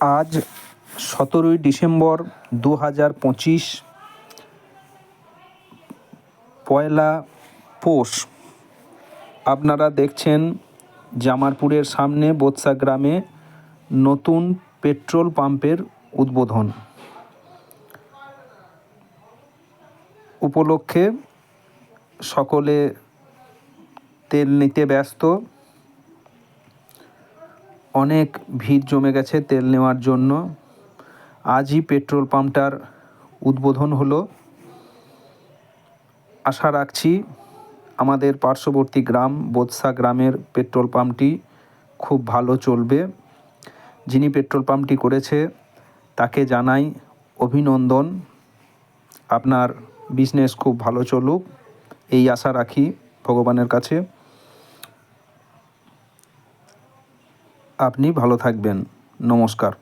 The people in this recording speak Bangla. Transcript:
আজ 17ই ডিসেম্বর 2025, পয়লা পৌষ। আপনারা দেখছেন জামালপুরের সামনে বোৎসা গ্রামে নতুন পেট্রোল পাম্পের উদ্বোধন উপলক্ষে সকলে তেল নিতে ব্যস্ত। অনেক ভিড় জমে গেছে তেল নেওয়ার জন্য। আজই পেট্রোল পাম্পটার উদ্বোধন হলো। আশা রাখছি আমাদের পার্শ্ববর্তী গ্রাম বোৎসা গ্রামের পেট্রোল পাম্পটি খুব ভালো চলবে। যিনি পেট্রোল পাম্পটি করেছে তাকে জানাই অভিনন্দন। আপনার বিজনেস খুব ভালো চলুক, এই আশা রাখি ভগবানের কাছে। আপনি ভালো থাকবেন। নমস্কার।